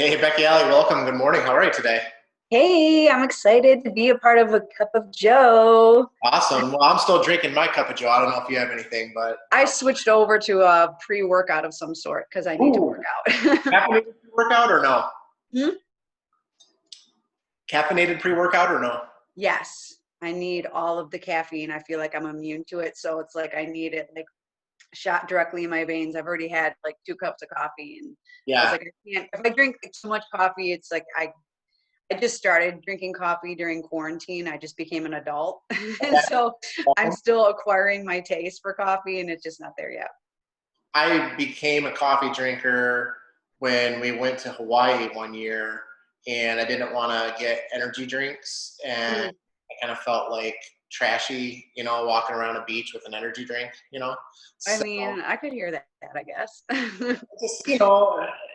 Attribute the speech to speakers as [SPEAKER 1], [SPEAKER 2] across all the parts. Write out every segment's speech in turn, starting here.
[SPEAKER 1] Hey, Becky Alley, welcome. Good morning. How are you today?
[SPEAKER 2] Hey, I'm excited to be a part of a cup of Joe.
[SPEAKER 1] Awesome. Well, I'm still drinking my cup of Joe. I don't know if you have anything, but
[SPEAKER 2] I switched over to a pre-workout of some sort because I need to work
[SPEAKER 1] ooh,
[SPEAKER 2] out.
[SPEAKER 1] caffeinated pre-workout or no?
[SPEAKER 2] Hmm?
[SPEAKER 1] Caffeinated pre-workout or no?
[SPEAKER 2] Yes, I need all of the caffeine. I feel like I'm immune to it, so it's like I need it like shot directly in my veins. I've already had like 2 cups of coffee, and I was
[SPEAKER 1] Yeah.
[SPEAKER 2] like, I can't. If I drink like, too much coffee, it's like I just started drinking coffee during quarantine. I just became an adult, and
[SPEAKER 1] Okay.
[SPEAKER 2] so I'm still acquiring my taste for coffee, and it's just not there yet.
[SPEAKER 1] I became a coffee drinker when we went to Hawaii one year, and I didn't want to get energy drinks, and
[SPEAKER 2] Mhm.
[SPEAKER 1] I kind of felt like trashy, walking around a beach with an energy drink,
[SPEAKER 2] I
[SPEAKER 1] So
[SPEAKER 2] mean, I could hear that, I guess.
[SPEAKER 1] just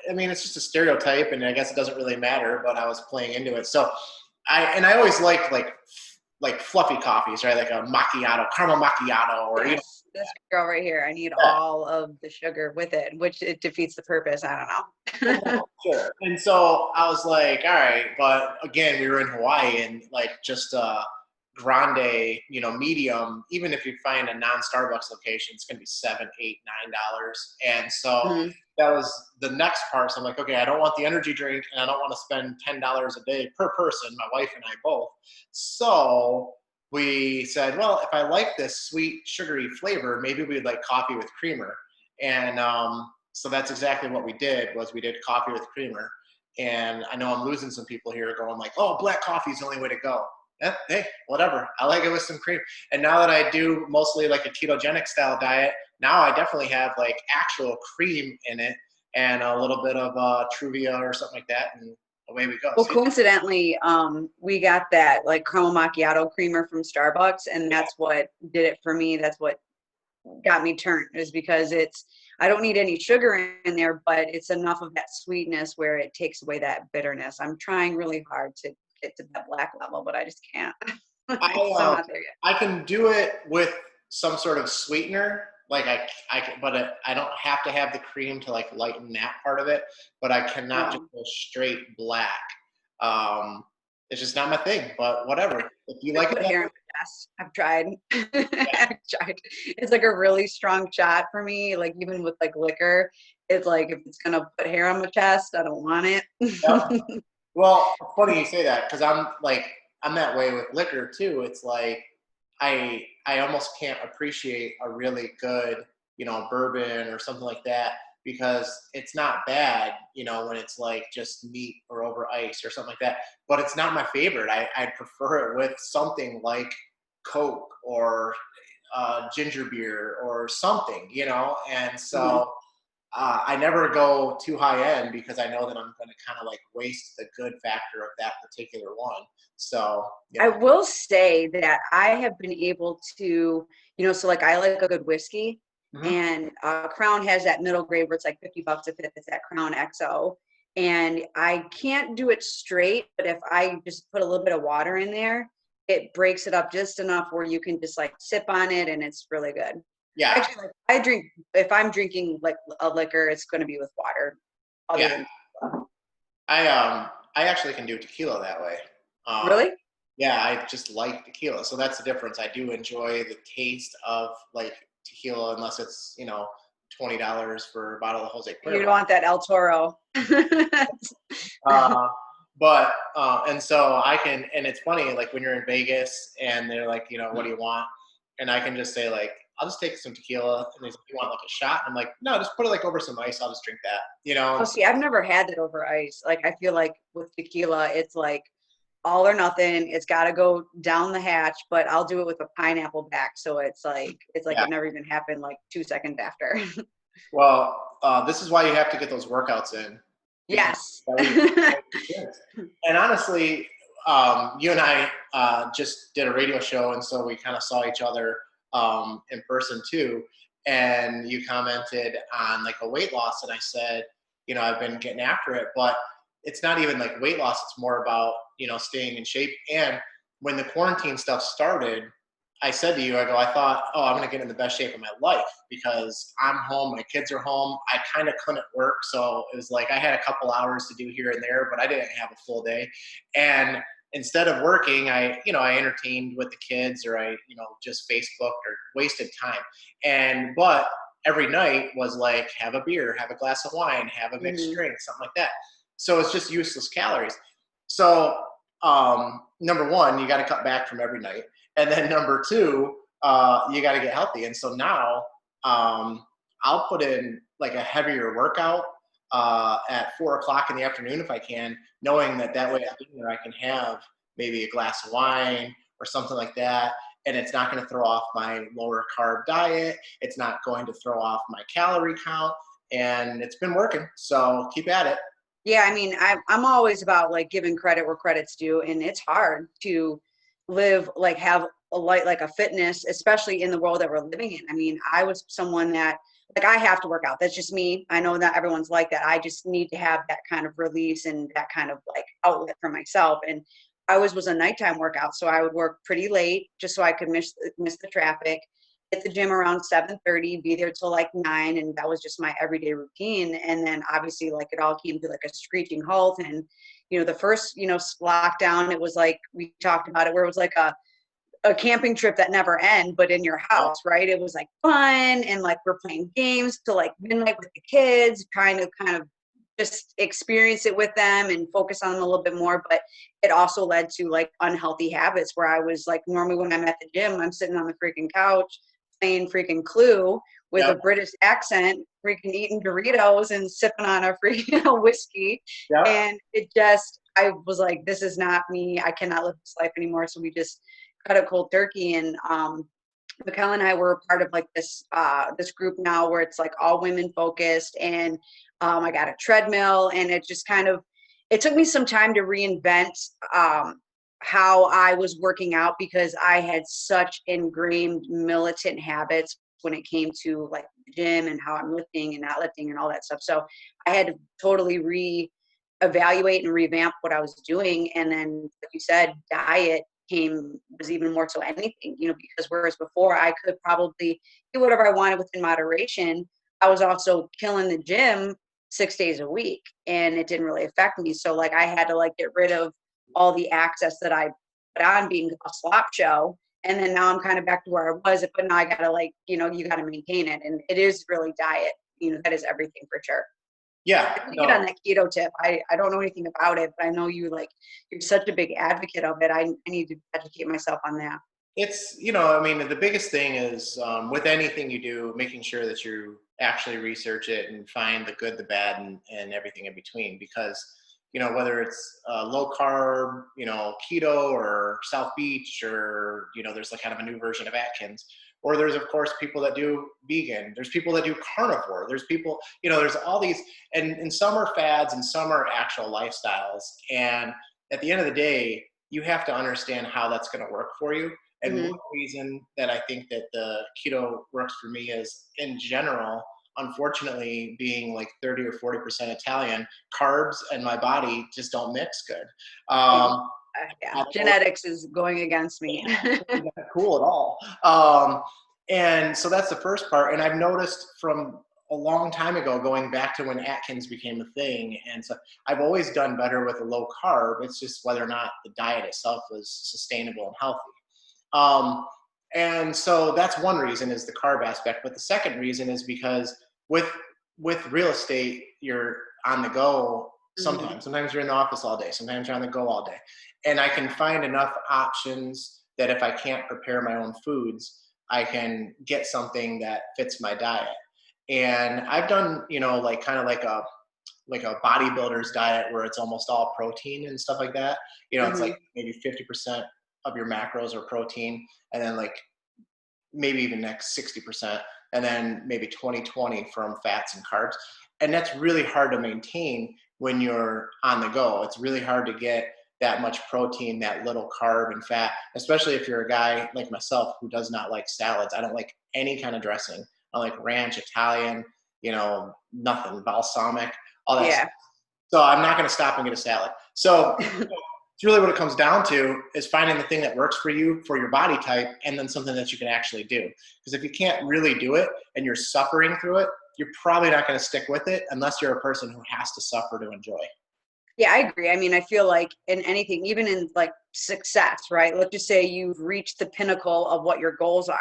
[SPEAKER 1] I mean, it's just a stereotype, and I guess it doesn't really matter, but I was playing into it. So I always liked like fluffy coffees, right? Like a macchiato, caramel macchiato, or
[SPEAKER 2] Yes, this girl right here, I need
[SPEAKER 1] that.
[SPEAKER 2] all of the sugar with it, which it defeats the purpose. I don't know.
[SPEAKER 1] Sure. And so I was like, all right, but again, we were in Hawaii, and like just grande, medium, even if you find a non-Starbucks location, it's gonna be $7, $8, $9. And so
[SPEAKER 2] Mhm.
[SPEAKER 1] that was the next part. So I'm like, okay, I don't want the energy drink, and I don't want to spend $10 a day per person, my wife and I both. So we said, well, if I like this sweet, sugary flavor, maybe we'd like coffee with creamer. And so that's exactly what we did. Was we did coffee with creamer. And I know I'm losing some people here going like, oh, black coffee is the only way to go. Yeah, hey, whatever. I like it with some cream. And now that I do mostly like a ketogenic style diet, now I definitely have like actual cream in it and a little bit of Truvia or something like that, and away we go.
[SPEAKER 2] Well,
[SPEAKER 1] So
[SPEAKER 2] coincidentally, we got that like caramel macchiato creamer from Starbucks, and
[SPEAKER 1] yeah,
[SPEAKER 2] that's what did it for me. That's what got me turned, is because I don't need any sugar in there, but it's enough of that sweetness where it takes away that bitterness. I'm trying really hard to get to that black level, but I just can't.
[SPEAKER 1] I
[SPEAKER 2] I'm not there yet.
[SPEAKER 1] I can do it with some sort of sweetener. Like I can, but I don't have to have the cream to like lighten that part of it. But I cannot just
[SPEAKER 2] Oh.
[SPEAKER 1] go straight black. Um, it's just not my thing. But whatever. If you
[SPEAKER 2] To
[SPEAKER 1] like it
[SPEAKER 2] put
[SPEAKER 1] that
[SPEAKER 2] hair in
[SPEAKER 1] way,
[SPEAKER 2] my chest. I've tried.
[SPEAKER 1] yeah.
[SPEAKER 2] I've tried. It's like a really strong shot for me. Like even with like liquor, it's like if it's gonna put hair on my chest, I don't want
[SPEAKER 1] Yep.
[SPEAKER 2] it.
[SPEAKER 1] Well, it's funny you say that because I'm that way with liquor too. It's like I almost can't appreciate a really good bourbon or something like that because it's not bad when it's like just neat or over ice or something like that. But it's not my favorite. I'd prefer it with something like Coke or ginger beer or something, and
[SPEAKER 2] Mhm.
[SPEAKER 1] so I never go too high end because I know that I'm going to kind of like waste the good factor of that particular one. So,
[SPEAKER 2] I will say that I have been able to, so like I like a good whiskey,
[SPEAKER 1] mhm.
[SPEAKER 2] and Crown has that middle grade where it's like $50 a fifth. It's that Crown XO. And I can't do it straight, but if I just put a little bit of water in there, it breaks it up just enough where you can just like sip on it and it's really good.
[SPEAKER 1] Yeah,
[SPEAKER 2] Actually, like I drink, if I'm drinking like a liquor, it's going to be with water other
[SPEAKER 1] yeah.
[SPEAKER 2] than tequila.
[SPEAKER 1] I actually can do tequila that way. Um,
[SPEAKER 2] Really?
[SPEAKER 1] yeah, I just like tequila, so that's the difference. I do enjoy the taste of like tequila, unless it's $20 for a bottle of Jose
[SPEAKER 2] You don't
[SPEAKER 1] Cuervo.
[SPEAKER 2] want that El Toro.
[SPEAKER 1] Uh, but and so I can, and it's funny, like when you're in Vegas and they're like, what do you want? And I can just say like, I'll just take some tequila, and they say, you want like a shot? And I'm like, no, just put it like over some ice. I'll just drink that,
[SPEAKER 2] Oh,
[SPEAKER 1] And so,
[SPEAKER 2] see, I've never had that over ice. Like, I feel like with tequila, it's like all or nothing. It's got to go down the hatch, but I'll do it with a pineapple back. So it's like
[SPEAKER 1] yeah.
[SPEAKER 2] it never even happened like 2 seconds after.
[SPEAKER 1] Well, this is why you have to get those workouts in because
[SPEAKER 2] Yes.
[SPEAKER 1] that way you experience. And honestly, you and I just did a radio show, and so we kind of saw each other in person too. And you commented on like a weight loss, and I said, I've been getting after it, but it's not even like weight loss. It's more about staying in shape. And when the quarantine stuff started, I said to you, I thought, oh, I'm going to get in the best shape of my life because I'm home, my kids are home. I kind of couldn't work. So it was like I had a couple hours to do here and there, but I didn't have a full day. And instead of working, I entertained with the kids, or just Facebooked or wasted time. But every night was like, have a beer, have a glass of wine, have a mixed
[SPEAKER 2] Mm-hmm.
[SPEAKER 1] drink, something like that. So it's just useless calories. So number one, you got to cut back from every night. And then number two, you got to get healthy. And so now I'll put in like a heavier workout at 4 o'clock in the afternoon if I can, knowing that way at dinner I can have maybe a glass of wine or something like that. And it's not going to throw off my lower carb diet. It's not going to throw off my calorie count. And it's been working. So keep at it.
[SPEAKER 2] Yeah, I mean, I'm always about like giving credit where credit's due, and it's hard to live like have a light like a fitness, especially in the world that we're living in. I mean, I was someone that like I have to work out. That's just me. I know that everyone's like that. I just need to have that kind of release and that kind of like outlet for myself. And I always was a nighttime workout, so I would work pretty late just so I could miss the traffic. Hit the gym around 7:30, be there till like 9, and that was just my everyday routine. And then obviously like it all came to like a screeching halt. And the first lockdown, it was like we talked about it, where it was like a camping trip that never end, but in your house, right? It was like fun, and like we're playing games till like midnight with the kids, trying to kind of just experience it with them and focus on them a little bit more. But it also led to like unhealthy habits where I was like, normally when I'm at the gym, I'm sitting on the freaking couch playing freaking Clue with a
[SPEAKER 1] Yep.
[SPEAKER 2] British accent, freaking eating Doritos and sipping on a freaking whiskey.
[SPEAKER 1] Yep.
[SPEAKER 2] And I was like, this is not me. I cannot live this life anymore. So we just cut it cold turkey. And Mikkel and I were part of like this group now where it's like all women focused. And I got a treadmill, and it just it took me some time to reinvent how I was working out, because I had such ingrained militant habits when it came to like the gym and how I'm lifting and not lifting and all that stuff. So I had to totally evaluate and revamp what I was doing. And then, like you said, diet was even more so anything, because whereas before I could probably do whatever I wanted within moderation, I was also killing the gym 6 days a week, and it didn't really affect me. So like I had to like get rid of all the access that I put on being a slop show. And then now I'm kind of back to where I was, but now I gotta like, you gotta maintain it. And it is really diet, that is everything for sure.
[SPEAKER 1] Yeah.
[SPEAKER 2] I get on that keto tip. I don't know anything about it, but I know you're such a big advocate of it. I need to educate myself on that.
[SPEAKER 1] It's, I mean, the biggest thing is with anything you do, making sure that you actually research it and find the good, the bad, and everything in between. Because, whether it's low carb, keto, or South Beach, or, there's like kind of a new version of Atkins. Or there's, of course, people that do vegan. There's people that do carnivore. There's people, there's all these, and some are fads and some are actual lifestyles. And at the end of the day, you have to understand how that's going to work for you. And
[SPEAKER 2] Mm-hmm.
[SPEAKER 1] one reason that I think that the keto works for me is, in general, unfortunately, being like 30 or 40% Italian, carbs and my body just don't mix good.
[SPEAKER 2] Yeah, genetics is going against me.
[SPEAKER 1] Not cool at all. And so that's the first part. And I've noticed from a long time ago, going back to when Atkins became a thing. And so I've always done better with a low carb. It's just whether or not the diet itself was sustainable and healthy. And so that's one reason, is the carb aspect. But the second reason is because with real estate, you're on the go sometimes.
[SPEAKER 2] Mm-hmm.
[SPEAKER 1] Sometimes you're in the office all day. Sometimes you're on the go all day. And I can find enough options that if I can't prepare my own foods, I can get something that fits my diet. And I've done, like kind of like a bodybuilder's diet where it's almost all protein and stuff like that. It's
[SPEAKER 2] Mm-hmm.
[SPEAKER 1] like maybe 50% of your macros are protein, and then like maybe even next 60%, and then maybe 20/20 from fats and carbs. And that's really hard to maintain when you're on the go. It's really hard to get that much protein, that little carb and fat, especially if you're a guy like myself who does not like salads. I don't like any kind of dressing. I like ranch, Italian, nothing, balsamic, all that
[SPEAKER 2] Yeah.
[SPEAKER 1] stuff. So I'm not going to stop and get a salad. So it's really what it comes down to is finding the thing that works for you, for your body type, and then something that you can actually do. Because if you can't really do it and you're suffering through it, you're probably not going to stick with it unless you're a person who has to suffer to enjoy.
[SPEAKER 2] Yeah, I agree. I mean, I feel like in anything, even in like success, right? Let's just say you've reached the pinnacle of what your goals are,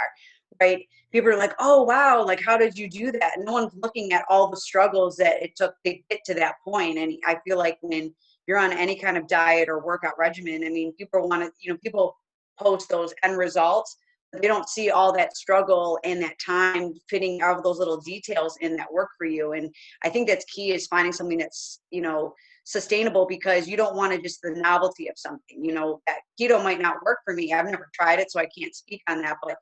[SPEAKER 2] right? People are like, oh, wow, like, how did you do that? No one's looking at all the struggles that it took to get to that point. And I feel like when you're on any kind of diet or workout regimen, I mean, people want to, people post those end results, but they don't see all that struggle and that time fitting all of those little details in that work for you. And I think that's key is finding something that's, sustainable, because you don't want to just the novelty of something, that keto might not work for me. I've never tried it, so I can't speak on that, but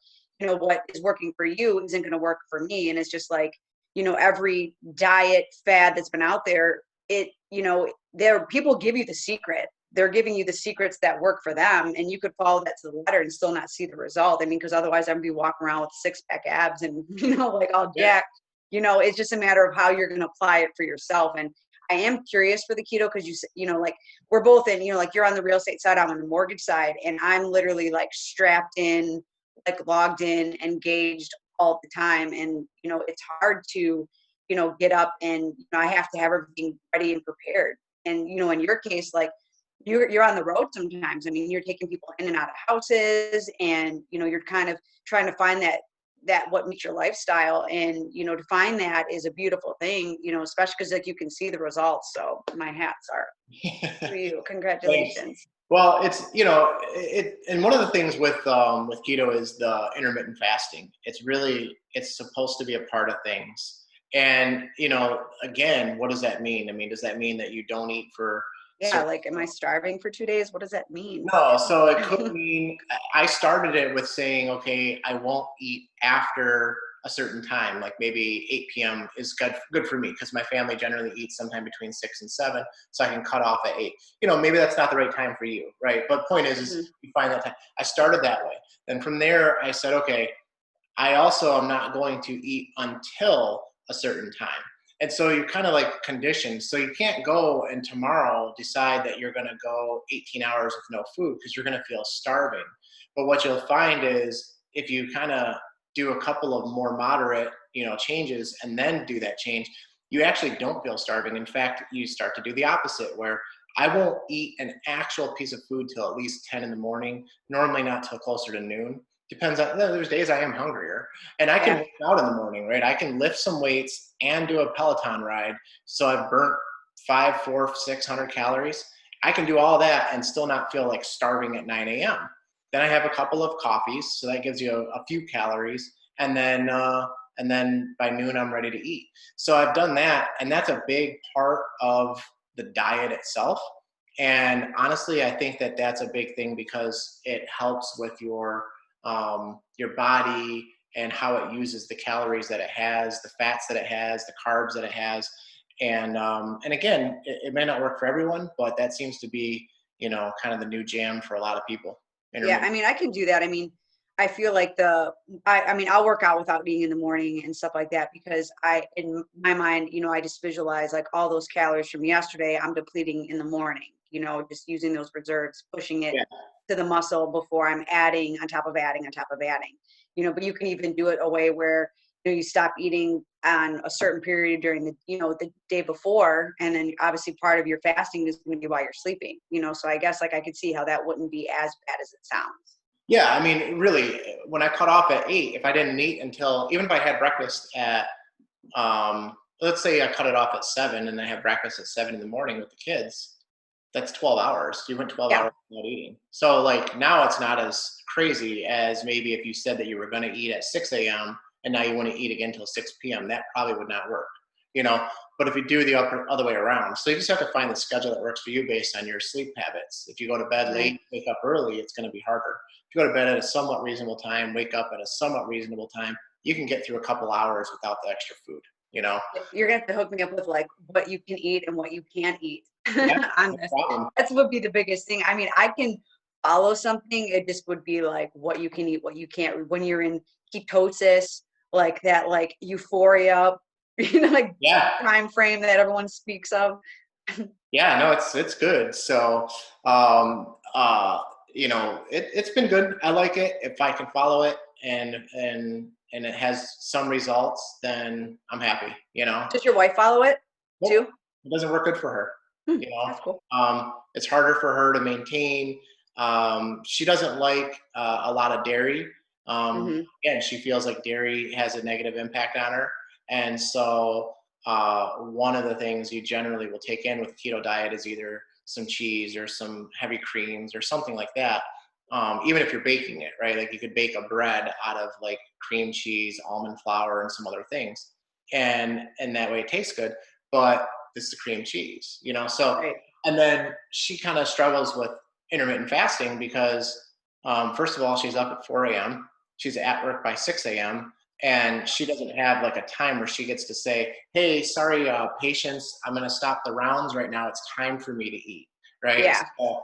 [SPEAKER 2] what is working for you isn't going to work for me. And it's just like, every diet fad that's been out there, there people give you the secret. They're giving you the secrets that work for them, and you could follow that to the letter and still not see the result. I mean, because otherwise I'd be walking around with 6-pack abs and like all jacked. It's just a matter of how you're going to apply it for yourself. And I am curious for the keto, because like we're both in, like you're on the real estate side, I'm on the mortgage side, and I'm literally like strapped in, like logged in, engaged all the time. And, it's hard to, get up and, I have to have everything ready and prepared. And, in your case, like you're on the road sometimes. I mean, you're taking people in and out of houses, and, you're kind of trying to find that what meets your lifestyle. And, to find that is a beautiful thing, especially because like you can see the results. So my hats are for you. Congratulations.
[SPEAKER 1] Thanks. Well, it's, and one of the things with keto is the intermittent fasting. It's supposed to be a part of things. And, again, what does that mean? I mean, does that mean that you don't eat for
[SPEAKER 2] like, am I starving for 2 days? What does that mean?
[SPEAKER 1] No, so it could mean I started it with saying, okay, I won't eat after a certain time, like maybe 8 p.m. is good for me, because my family generally eats sometime between 6 and 7, so I can cut off at 8. Maybe that's not the right time for you, right? But point is you find that time. I started that way. Then from there, I said, okay, I also am not going to eat until a certain time. And so you're kind of like conditioned. So you can't go and tomorrow decide that you're going to go 18 hours with no food, because you're going to feel starving. But what you'll find is if you kind of do a couple of more moderate, changes and then do that change, you actually don't feel starving. In fact, you start to do the opposite, where I won't eat an actual piece of food till at least 10 in the morning, normally not till closer to noon. Depends on, there's days I am hungrier, and I can work out in the morning, right? I can lift some weights and do a Peloton ride. So I've burnt 500, 400, 600 calories. I can do all that and still not feel like starving at 9 a.m. Then I have a couple of coffees. So that gives you a few calories. And then by noon, I'm ready to eat. So I've done that. And that's a big part of the diet itself. And honestly, I think that that's a big thing, because it helps with your body and how it uses the calories that it has, the fats that it has, the carbs that it has. And again, it may not work for everyone, but that seems to be, kind of the new jam for a lot of people.
[SPEAKER 2] Yeah, I mean, I can do that. I mean, I feel like I'll work out without eating in the morning and stuff like that, because in my mind, I just visualize like all those calories from yesterday, I'm depleting in the morning, just using those reserves, pushing it to the muscle before I'm adding on top of adding on top of adding, but you can even do it a way where, you stop eating on a certain period during the day before. And then obviously part of your fasting is going to be while you're sleeping, so I guess like I could see how that wouldn't be as bad as it sounds.
[SPEAKER 1] Yeah, I mean, really, when I cut off at 8, if I didn't eat until, even if I had breakfast at, let's say I cut it off at 7 and I have breakfast at 7 in the morning with the kids, that's 12 hours. You went 12 hours without eating. So like now it's not as crazy as maybe if you said that you were going to eat at 6 a.m. and now you want to eat again until 6 p.m. That probably would not work, But if you do the other way around, so you just have to find the schedule that works for you based on your sleep habits. If you go to bed late, wake up early, it's going to be harder. If you go to bed at a somewhat reasonable time, wake up at a somewhat reasonable time, you can get through a couple hours without the extra food,
[SPEAKER 2] You're going to have to hook me up with like what you can eat and what you can't eat.
[SPEAKER 1] Yeah,
[SPEAKER 2] on this. That's would be the biggest thing. I mean, I can follow something. It just would be like what you can eat, what you can't. When you're in ketosis, like that, like euphoria, like time frame that everyone speaks of.
[SPEAKER 1] Yeah, no, it's good. So, um, uh, it's been good. I like it. If I can follow it and it has some results, then I'm happy.
[SPEAKER 2] Does your wife follow it
[SPEAKER 1] Nope,
[SPEAKER 2] too?
[SPEAKER 1] it doesn't work good for her.
[SPEAKER 2] Hmm,
[SPEAKER 1] You know,
[SPEAKER 2] that's cool.
[SPEAKER 1] it's harder for her to maintain. She doesn't like a lot of dairy.
[SPEAKER 2] Hmm.
[SPEAKER 1] Again, she feels like dairy has a negative impact on her, and so one of the things you generally will take in with a keto diet is either some cheese or some heavy creams or something like that. Even if you're baking it, right? Like you could bake a bread out of like cream cheese, almond flour, and some other things, and that way it tastes good. But this is cream cheese, So,
[SPEAKER 2] Right.
[SPEAKER 1] and then she kind of struggles with intermittent fasting because, first of all, she's up at 4 a.m. She's at work by 6 a.m. And she doesn't have like a time where she gets to say, "Hey, sorry, patients, I'm going to stop the rounds right now. It's time for me to eat." Right?
[SPEAKER 2] Yeah.
[SPEAKER 1] So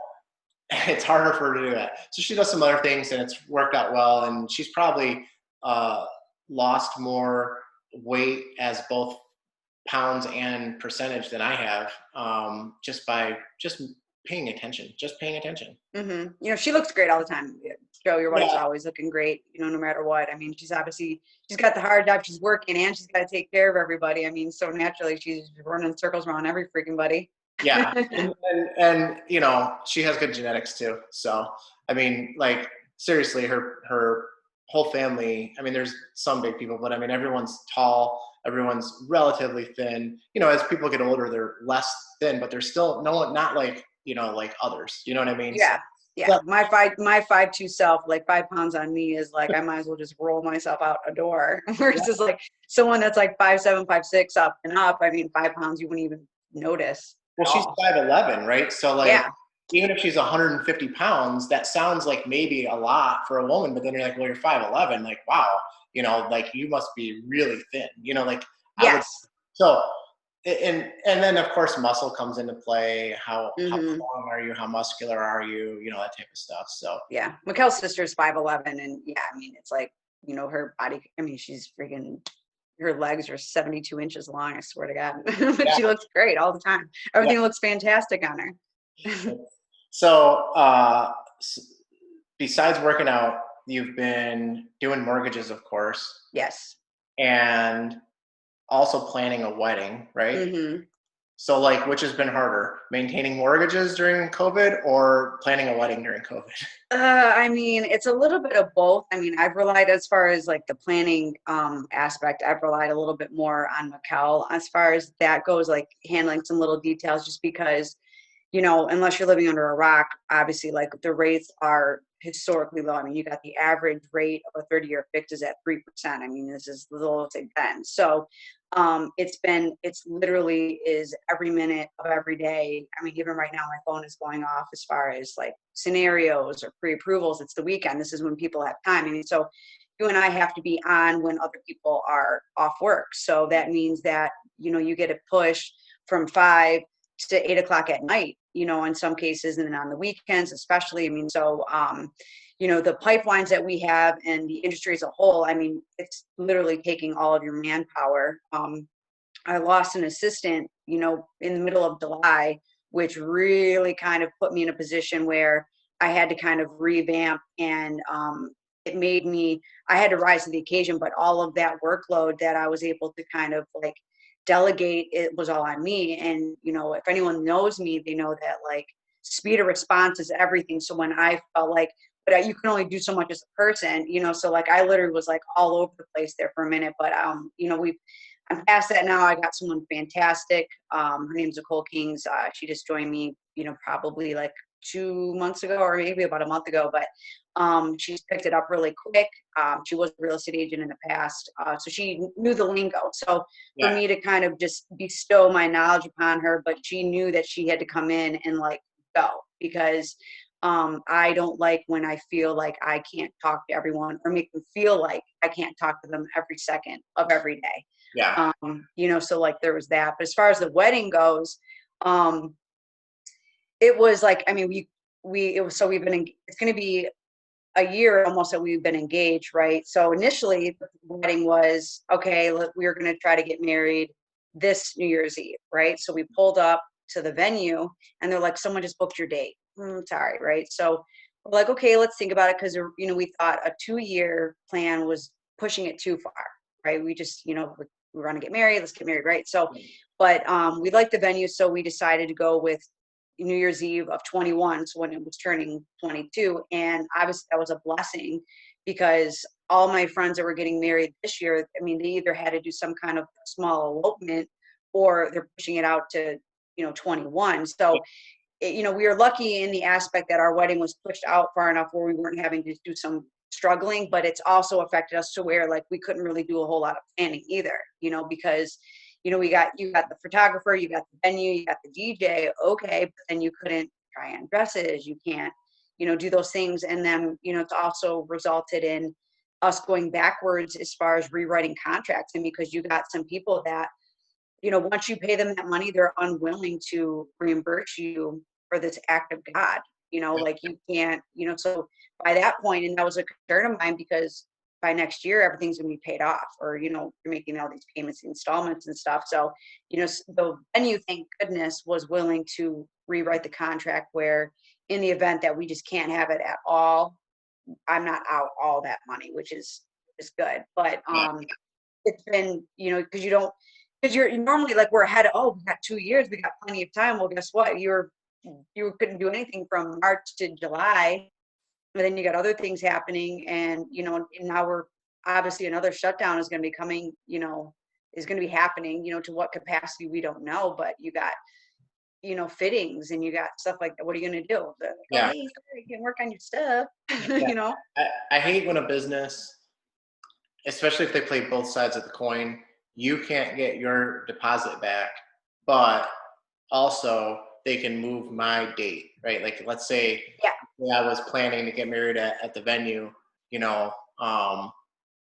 [SPEAKER 1] it's harder for her to do that. So she does some other things, and it's worked out well. And she's probably uh, lost more weight as both pounds and percentage than I have, just by just paying attention.
[SPEAKER 2] She looks great all the time. Yeah, Joe, your wife's
[SPEAKER 1] Yeah,
[SPEAKER 2] always looking great, no matter what. I mean, she's got the hard job. She's working and she's got to take care of everybody. I mean, so naturally she's running circles around every freaking buddy.
[SPEAKER 1] yeah, and she has good genetics too. So I mean, like seriously, her whole family. I mean, there's some big people, but I mean, everyone's tall. Everyone's relatively thin. As people get older, they're less thin, but they're still no one not like like others. You know what I mean? So,
[SPEAKER 2] Yeah. Yeah.
[SPEAKER 1] yeah,
[SPEAKER 2] My 5'2" self, like 5 pounds on me is like, I might as well just roll myself out a door versus like someone that's like 5'7", 5'6" up and up. I mean, 5 pounds, you wouldn't even notice
[SPEAKER 1] well,
[SPEAKER 2] at
[SPEAKER 1] she's
[SPEAKER 2] all.
[SPEAKER 1] 5'11", right? So like,
[SPEAKER 2] Yeah.
[SPEAKER 1] even if she's 150 pounds, that sounds like maybe a lot for a woman. But then you're like, well, you're 5'11", like wow, like you must be really thin. Like I would.
[SPEAKER 2] Yes.
[SPEAKER 1] So and then of course muscle comes into play. How
[SPEAKER 2] Hmm.
[SPEAKER 1] strong are you? How muscular are you? That type of stuff. So
[SPEAKER 2] Yeah. Mikkel's sister's 5'11", and yeah, I mean, it's like, her body, I mean, she's freaking, her legs are 72 inches long, I swear to God. But
[SPEAKER 1] yeah,
[SPEAKER 2] she looks great all the time.
[SPEAKER 1] yeah.
[SPEAKER 2] Everything looks fantastic on her.
[SPEAKER 1] So besides working out, you've been doing mortgages, of course,
[SPEAKER 2] Yes.
[SPEAKER 1] and also planning a wedding, right?
[SPEAKER 2] Hmm.
[SPEAKER 1] So, like, which has been harder, maintaining mortgages during COVID or planning a wedding during COVID?
[SPEAKER 2] I mean, it's a little bit of both. I mean, I've relied as far as like the planning aspect, I've relied a little bit more on Mikkel as far as that goes, like handling some little details, just because, unless you're living under a rock, obviously, like the rates are historically low. I mean, you got the average rate of a 30-year fix is at 3%. I mean, this is the lowest it's been. So it's literally is every minute of every day. I mean, even right now, my phone is going off as far as like scenarios or pre-approvals. It's the weekend. This is when people have time. I mean, so you and I have to be on when other people are off work. So that means that, you get a push from 5 to 8 o'clock at night, in some cases, and then on the weekends, especially. I mean, so, the pipelines that we have and the industry as a whole, I mean, it's literally taking all of your manpower. I lost an assistant, in the middle of July, which really kind of put me in a position where I had to kind of revamp, and it made me, I had to rise to the occasion, but all of that workload that I was able to kind of like delegate, it was all on me. And, if anyone knows me, they know that like speed of response is everything. So when I felt like, but you can only do so much as a person, so like I literally was like all over the place there for a minute. But I'm past that now. I got someone fantastic. Her name's Nicole Kings. She just joined me, probably like 2 months ago or maybe about a month ago, but she's picked it up really quick. She was a real estate agent in the past, so she knew the lingo. So for
[SPEAKER 1] Yeah,
[SPEAKER 2] me to kind of just bestow my knowledge upon her, but she knew that she had to come in and like go, because I don't like when I feel like I can't talk to everyone or make them feel like I can't talk to them every second of every day.
[SPEAKER 1] yeah,
[SPEAKER 2] So like there was that. But as far as the wedding goes, um, it was like, I mean, it was, so it's going to be a year almost that we've been engaged, right? So initially the wedding was, okay, look, we were going to try to get married this New Year's Eve, right? So we pulled up to the venue, and they're like, someone just booked your date. Sorry, right? So we're like, okay, let's think about it, because we thought a 2-year plan was pushing it too far, right? We just, we want to get married, let's get married, right? So, but we liked the venue, so we decided to go with New Year's Eve of 21, so when it was turning 22, and that was a blessing, because all my friends that were getting married this year, I mean, they either had to do some kind of small elopement, or they're pushing it out to 21. So we were lucky in the aspect that our wedding was pushed out far enough where we weren't having to do some struggling, but it's also affected us to where like we couldn't really do a whole lot of planning either, because you got the photographer, you got the venue, you got the DJ, okay, but then you couldn't try on dresses, you can't do those things. And then it's also resulted in us going backwards as far as rewriting contracts, and because you got some people that once you pay them that money, they're unwilling to reimburse you for this act of God, like you can't, so by that point, and that was a concern of mine, because by next year, everything's going to be paid off, or, you're making all these payments, installments and stuff. So, the venue, thank goodness, was willing to rewrite the contract where in the event that we just can't have it at all, I'm not out all that money, which is good. But, it's been, because you're normally like, we're ahead of, oh, we got 2 years, we got plenty of time. Well, guess what? You couldn't do anything from March to July, but then you got other things happening, and and now we're obviously another shutdown is going to be coming, is going to be happening, to what capacity we don't know, but you got fittings, and you got stuff like that. What are you going to do? Like,
[SPEAKER 1] Yeah.
[SPEAKER 2] hey, sorry, you can work on your stuff.
[SPEAKER 1] Yeah. I hate when a business, especially if they play both sides of the coin, you can't get your deposit back, but also they can move my date, right? Like, let's say I was planning to get married at the venue,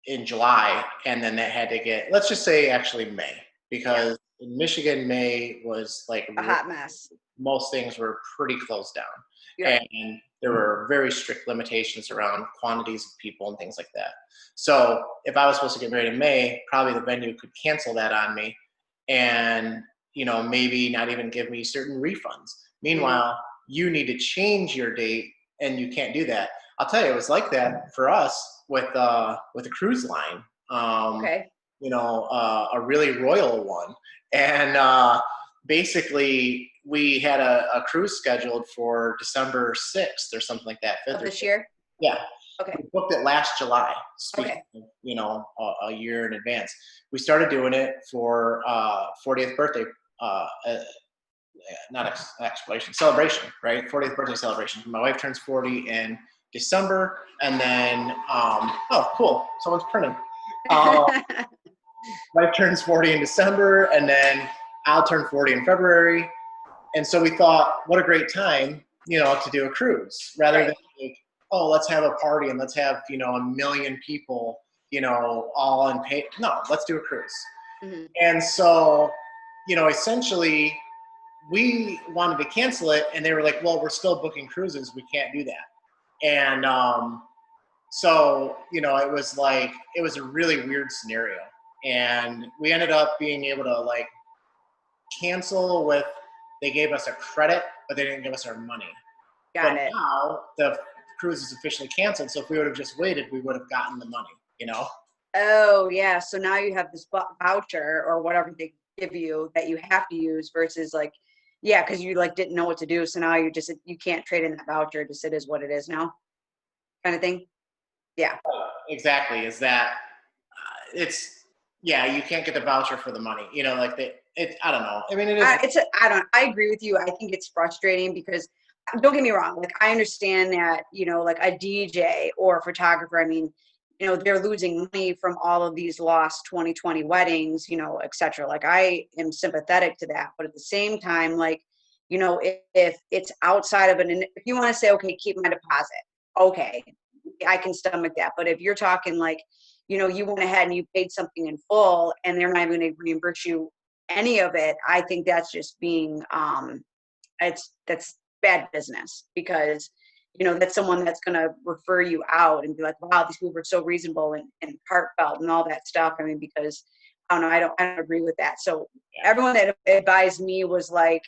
[SPEAKER 1] in July, and then that had to get, let's just say actually May, because in Michigan, May was like
[SPEAKER 2] a hot mess.
[SPEAKER 1] Most things were pretty closed down.
[SPEAKER 2] Yeah.
[SPEAKER 1] And there were very strict limitations around quantities of people and things like that. So if I was supposed to get married in May, probably the venue could cancel that on me, and maybe not even give me certain refunds. Meanwhile, you need to change your date, and you can't do that. I'll tell you, it was like that for us with a cruise line.
[SPEAKER 2] Okay.
[SPEAKER 1] A really royal one, and basically we had a cruise scheduled for December 6th or something like that.
[SPEAKER 2] Of this year?
[SPEAKER 1] Yeah.
[SPEAKER 2] Okay.
[SPEAKER 1] We booked it last July,
[SPEAKER 2] Okay.
[SPEAKER 1] a year in advance. We started doing it for 40th birthday, celebration, right? 40th birthday celebration. My wife turns 40 in December, and then, oh, cool, someone's printing. Wife turns 40 in December, and then I'll turn 40 in February. And so we thought, what a great time, to do a cruise, rather than like, oh, let's have a party and let's have, 1 million people, all in pay. No, let's do a cruise.
[SPEAKER 2] Mm-hmm.
[SPEAKER 1] And so, essentially we wanted to cancel it, and they were like, well, we're still booking cruises, we can't do that. And so, it was a really weird scenario. And we ended up being able to like cancel with, they gave us a credit, but they didn't give us our money.
[SPEAKER 2] Got it.
[SPEAKER 1] Now the cruise is officially canceled. So if we would have just waited, we would have gotten the money,
[SPEAKER 2] Oh yeah. So now you have this voucher or whatever they give you that you have to use versus like, yeah, because you like didn't know what to do. So now you can't trade in that voucher. Just it is what it is now, kind of thing. Yeah.
[SPEAKER 1] Exactly. Is that you can't get the voucher for the money. I don't know. I mean, it is.
[SPEAKER 2] I agree with you. I think it's frustrating because don't get me wrong. Like I understand that, like a DJ or a photographer, I mean, they're losing money from all of these lost 2020 weddings, et cetera. Like I am sympathetic to that. But at the same time, like, if it's outside of if you want to say, okay, keep my deposit. Okay, I can stomach that. But if you're talking like, you went ahead and you paid something in full and they're not even going to reimburse you any of it, I think that's just being, that's bad business, because, that's someone that's going to refer you out and be like, wow, these people were so reasonable and heartfelt and all that stuff. I mean, because I don't know, I don't agree with that. So everyone that advised me was like,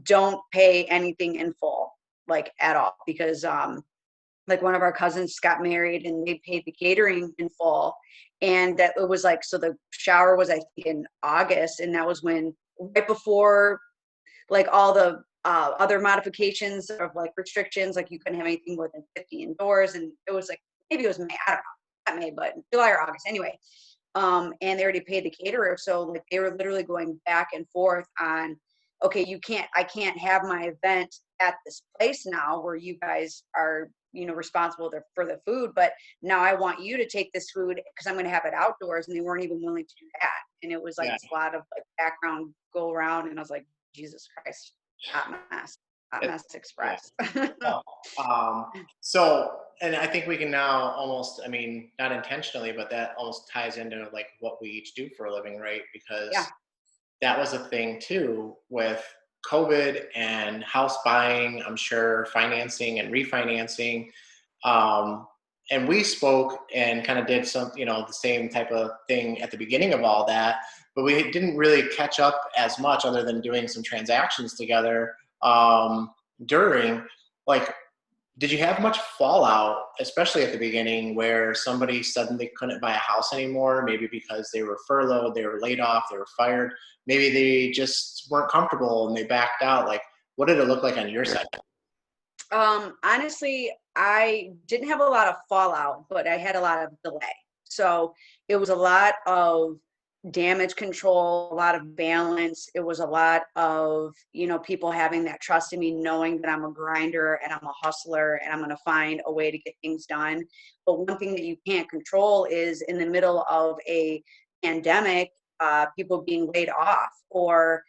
[SPEAKER 2] don't pay anything in full, like at all, because like one of our cousins got married and they paid the catering in full. And that it was like, so the shower was, I think, in August. And that was when, right before like all the other modifications of like restrictions, like you couldn't have anything more than 50 indoors. And it was like, maybe it was May, I don't know, not May, but July or August anyway. And they already paid the caterer. So like they were literally going back and forth on, okay, I can't have my event at this place now where you guys are, responsible for the food, but now I want you to take this food because I'm going to have it outdoors. And they weren't even willing to do that. And it was like
[SPEAKER 1] Yeah.
[SPEAKER 2] this lot of like background go around. And I was like, Jesus Christ, hot mess express.
[SPEAKER 1] Oh, so, and I think we can now almost, I mean, not intentionally, but that almost ties into like what we each do for a living, right?
[SPEAKER 2] Yeah.
[SPEAKER 1] Because that was a thing too with COVID and house buying, I'm sure, financing and refinancing. Um, and we spoke and kind of did some, the same type of thing at the beginning of all that, but we didn't really catch up as much other than doing some transactions together during. Like, did you have much fallout, especially at the beginning, where somebody suddenly couldn't buy a house anymore? Maybe because they were furloughed, they were laid off, they were fired. Maybe they just weren't comfortable and they backed out. Like, what did it look like on your side?
[SPEAKER 2] Honestly, I didn't have a lot of fallout, but I had a lot of delay. So it was a lot of damage control, a lot of balance. It was a lot of, people having that trust in me, knowing that I'm a grinder and I'm a hustler and I'm going to find a way to get things done. But one thing that you can't control is in the middle of a pandemic, people being laid off or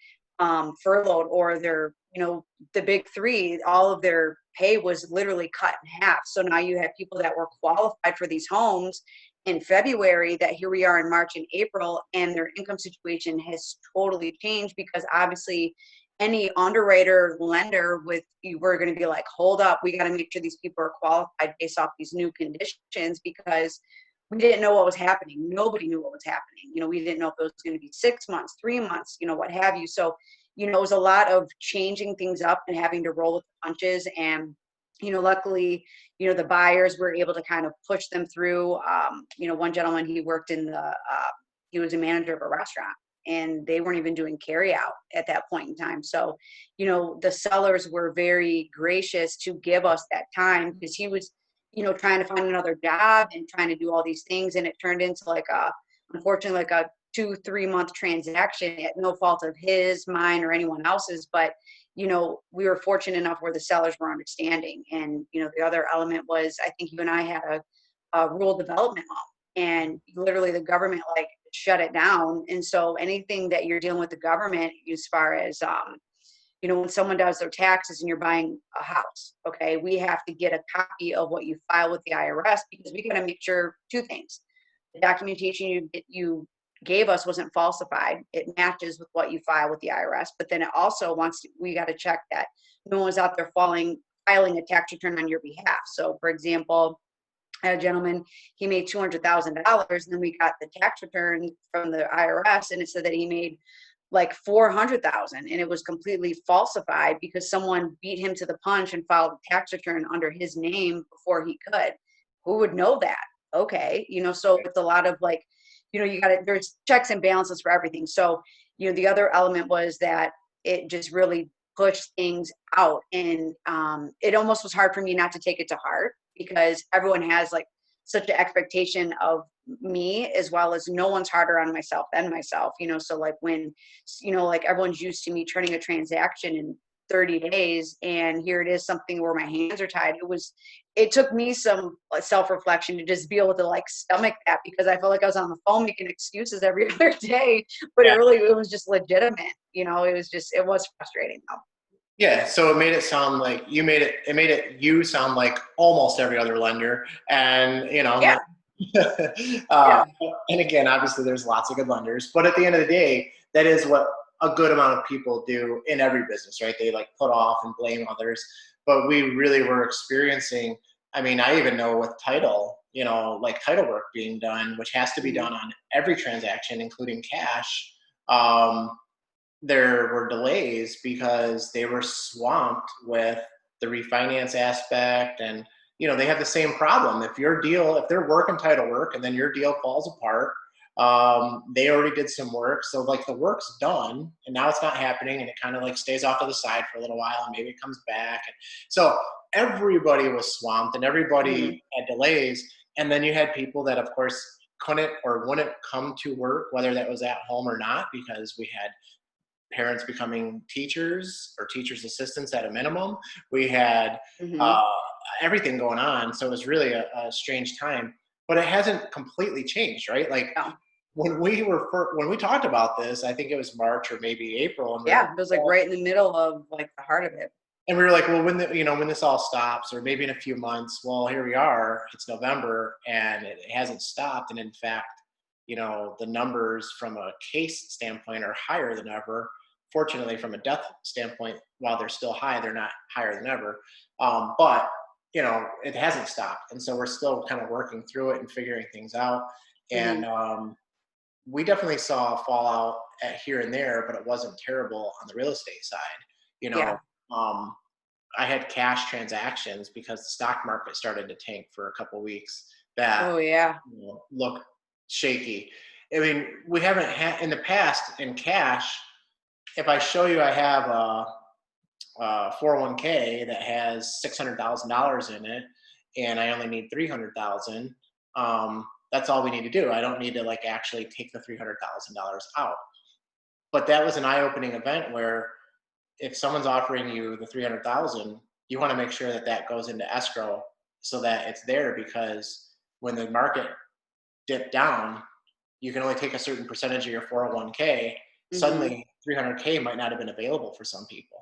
[SPEAKER 2] furloughed, or they're, the big three, all of their pay was literally cut in half. So now you have people that were qualified for these homes in February that here we are in March and April, and their income situation has totally changed because obviously any underwriter lender with you, we're going to be like, hold up, we got to make sure these people are qualified based off these new conditions because we didn't know what was happening. Nobody knew what was happening. We didn't know if it was going to be 6 months, 3 months, what have you. So, it was a lot of changing things up and having to roll with the punches. And, luckily, the buyers were able to kind of push them through. One gentleman, he worked he was a manager of a restaurant and they weren't even doing carry out at that point in time. So, the sellers were very gracious to give us that time because he was, trying to find another job and trying to do all these things. And it turned into unfortunately, like a 2-3 month transaction at no fault of his, mine, or anyone else's. But, we were fortunate enough where the sellers were understanding. And, the other element was, I think you and I had a rural development loan and literally the government like shut it down. And so anything that you're dealing with the government as far as, when someone does their taxes and you're buying a house, okay, we have to get a copy of what you file with the IRS because we got to make sure two things. The documentation you gave us wasn't falsified. It matches with what you file with the IRS. But then it also we got to check that no one was out there filing a tax return on your behalf. So for example, I had a gentleman, he made $200,000 and then we got the tax return from the IRS and it said that he made like 400,000 and it was completely falsified because someone beat him to the punch and filed a tax return under his name before he could. Who would know that? Okay. So it's a lot of like, there's checks and balances for everything. So, the other element was that it just really pushed things out. And it almost was hard for me not to take it to heart because everyone has like such an expectation of me as well as no one's harder on myself than myself, so like when, like everyone's used to me turning a transaction in 30 days and here it is something where my hands are tied. It took me some self-reflection to just be able to like stomach that because I felt like I was on the phone making excuses every other day, but
[SPEAKER 1] Yeah.
[SPEAKER 2] it was just legitimate. It was frustrating though.
[SPEAKER 1] Yeah, so it made it sound like you sound like almost every other lender, and
[SPEAKER 2] Yeah.
[SPEAKER 1] uh,
[SPEAKER 2] Yeah.
[SPEAKER 1] and again, obviously, there's lots of good lenders, but at the end of the day, that is what a good amount of people do in every business, right? They like put off and blame others, but we really were experiencing. I mean, I even know with title, like title work being done, which has to be done on every transaction, including cash. Um, there were delays because they were swamped with the refinance aspect. And they have the same problem. If they're working title work and then your deal falls apart, they already did some work, so like the work's done and now it's not happening, and it kind of like stays off to the side for a little while and maybe it comes back. And so everybody was swamped and
[SPEAKER 2] Mhm.
[SPEAKER 1] everybody had delays. And then you had people that of course couldn't or wouldn't come to work, whether that was at home or not, because we had parents becoming teachers or teachers assistants at a minimum. We had
[SPEAKER 2] Mhm.
[SPEAKER 1] uh, everything going on, so it was really a strange time. But it hasn't completely changed, right? Like
[SPEAKER 2] No.
[SPEAKER 1] when we talked about this, I think it was March or maybe April, and we were like,
[SPEAKER 2] Yeah, it was like
[SPEAKER 1] well,
[SPEAKER 2] right in the middle of like the heart of it.
[SPEAKER 1] well, when this all stops, or maybe in a few months. Well, here we are. It's November, and it hasn't stopped. And in fact, the numbers from a case standpoint are higher than ever. Fortunately, from a death standpoint, while they're still high, they're not higher than ever. But it hasn't stopped, and so we're still kind of working through it and figuring things out. And
[SPEAKER 2] Mhm.
[SPEAKER 1] we definitely saw a fallout here and there, but it wasn't terrible on the real estate side. You know,
[SPEAKER 2] Yeah.
[SPEAKER 1] um, I had cash transactions because the stock market started to tank for a couple weeks that
[SPEAKER 2] Oh yeah.
[SPEAKER 1] look shaky. I mean, we haven't had in the past in cash. If I show you, I have a 401k that has $600,000 in it, and I only need 300,000. That's all we need to do. I don't need to like actually take the $300,000 out. But that was an eye-opening event where if someone's offering you the 300,000, you want to make sure that that goes into escrow so that it's there, because when the market dipped down, you can only take a certain percentage of your 401k.
[SPEAKER 2] Mhm.
[SPEAKER 1] Suddenly 300k might not have been available for some people.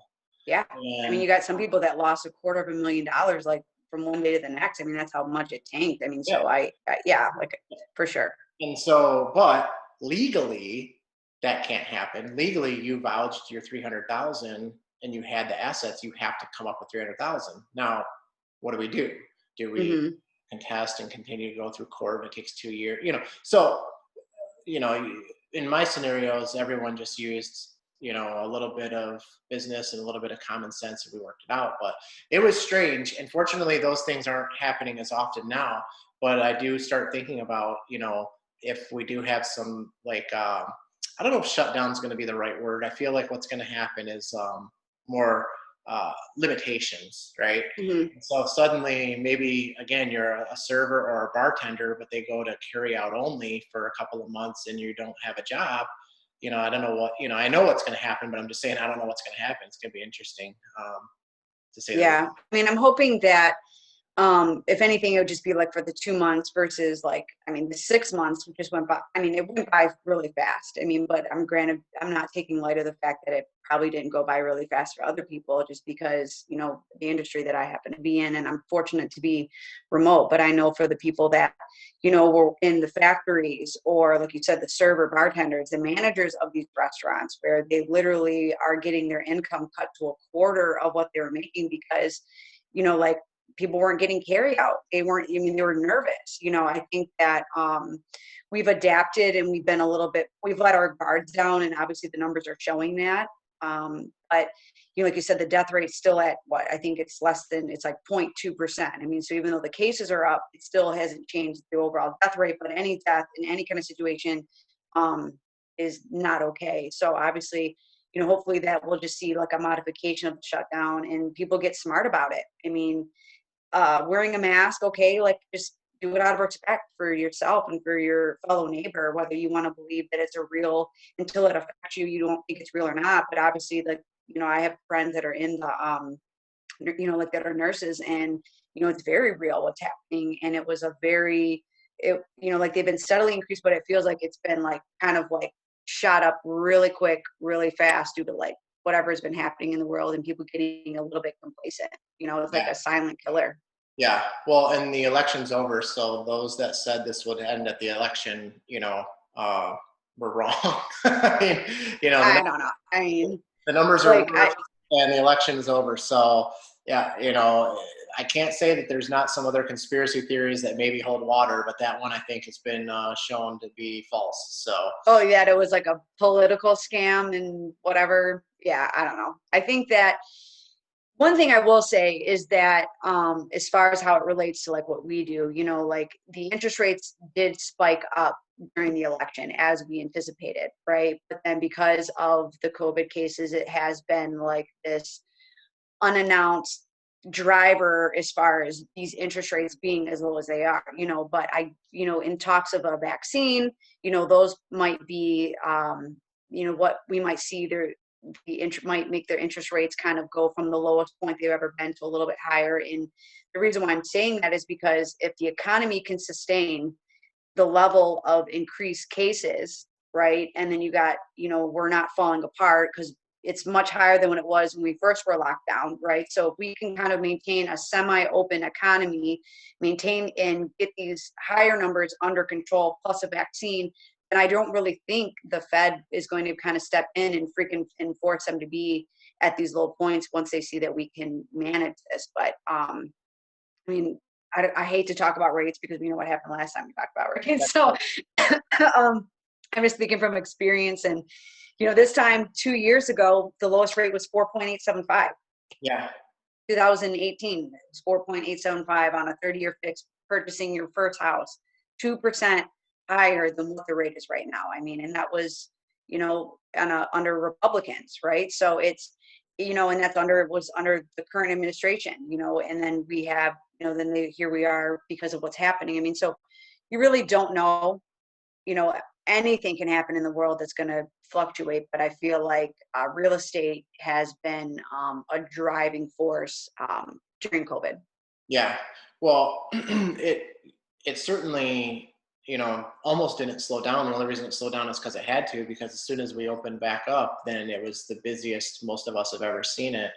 [SPEAKER 2] Yeah. I mean,
[SPEAKER 1] And
[SPEAKER 2] you got some people that lost $250,000 like from one day to the next. I mean, that's how much it tanked. I mean,
[SPEAKER 1] yeah,
[SPEAKER 2] so yeah, like for sure.
[SPEAKER 1] and so, but legally, that can't happen. Legally, you vouched your 300,000 and you had the assets. You have to come up with 300,000. Now, what do we do? Do we
[SPEAKER 2] Mhm.
[SPEAKER 1] contest and continue to go through court? It takes 2 years. So you know, in my scenarios, everyone just used, a little bit of business and a little bit of common sense, and we worked it out. But it was strange. And fortunately, those things aren't happening as often now. But I do start thinking about, if we do have some, like, I don't know if shutdown is going to be the right word. I feel like what's going to happen is more limitations, right?
[SPEAKER 2] Mhm.
[SPEAKER 1] So suddenly, maybe again, you're a server or a bartender, but they go to carry out only for a couple of months and you don't have a job. I don't know what, I know what's going to happen, but I'm just saying, I don't know what's going to happen. It's going to be interesting, to say the least.
[SPEAKER 2] Yeah. I mean, I'm hoping that if anything, it would just be like for the 2 months versus like, I mean, the 6 months just went by. I mean, it went by really fast. I mean, but I'm granted, I'm not taking light of the fact that it probably didn't go by really fast for other people just because, the industry that I happen to be in, and I'm fortunate to be remote. But I know for the people that, were in the factories or like you said, the server, bartenders, the managers of these restaurants where they literally are getting their income cut to a quarter of what they were making because, like people weren't getting carry out. They weren't, I mean, they were nervous. I think that we've adapted and we've let our guards down, and obviously the numbers are showing that. But like you said, the death rate's still at what I think it's it's like 0.2%. I mean, so even though the cases are up, it still hasn't changed the overall death rate. But any death in any kind of situation um, is not okay. So obviously, hopefully that we'll just see like a modification of the shutdown and people get smart about it. I mean, wearing a mask, okay, like just do it out of respect for yourself and for your fellow neighbor, whether you want to believe that it's a real until it affects you, you don't think it's real or not. But obviously, like, I have friends that are in the like that are nurses, and it's very real what's happening. And it was a very like they've been steadily increased, but it feels like it's been like kind of like shot up really quick, really fast due to like whatever's been happening in the world and people getting a little bit complacent. It's like
[SPEAKER 1] Yeah.
[SPEAKER 2] a silent killer.
[SPEAKER 1] Yeah. Well, and the election's over. So those that said this would end at the election, were wrong. I mean,
[SPEAKER 2] I don't know. I mean,
[SPEAKER 1] the numbers are
[SPEAKER 2] like
[SPEAKER 1] worse and the election is over. So yeah, I can't say that there's not some other conspiracy theories that maybe hold water, but that one I think has been shown to be false. So.
[SPEAKER 2] Oh, yeah, it was like a political scam and whatever. Yeah, I don't know. I think that one thing I will say is that as far as how it relates to like what we do, like the interest rates did spike up during the election as we anticipated, right? But then because of the COVID cases, it has been like this unannounced driver as far as these interest rates being as low as they are, but in talks of a vaccine, those might be, what we might see there, might make their interest rates kind of go from the lowest point they've ever been to a little bit higher. And the reason why I'm saying that is because if the economy can sustain the level of increased cases, right, and then you got, we're not falling apart because it's much higher than when it was when we first were locked down, right? So if we can kind of maintain a semi-open economy, maintain and get these higher numbers under control plus a vaccine, and I don't really think the Fed is going to kind of step in and freaking enforce them to be at these low points once they see that we can manage this. But I mean, I hate to talk about rates because we know what happened last time we talked about rates. So I'm just speaking from experience. And, this time 2 years ago, the lowest rate was 4.875.
[SPEAKER 1] Yeah.
[SPEAKER 2] 2018 was 4.875 on a 30-year fix purchasing your first house, 2% higher than what the rate is right now. I mean, and that was, under Republicans, right? So it's, and that's was under the current administration, and then we have, here we are because of what's happening. I mean, so you really don't know, anything can happen in the world that's going to fluctuate, but I feel like real estate has been a driving force during COVID.
[SPEAKER 1] Yeah. Well, it certainly, almost didn't slow down. The only reason it slowed down is because it had to, because as soon as we opened back up, then it was the busiest most of us have ever seen it.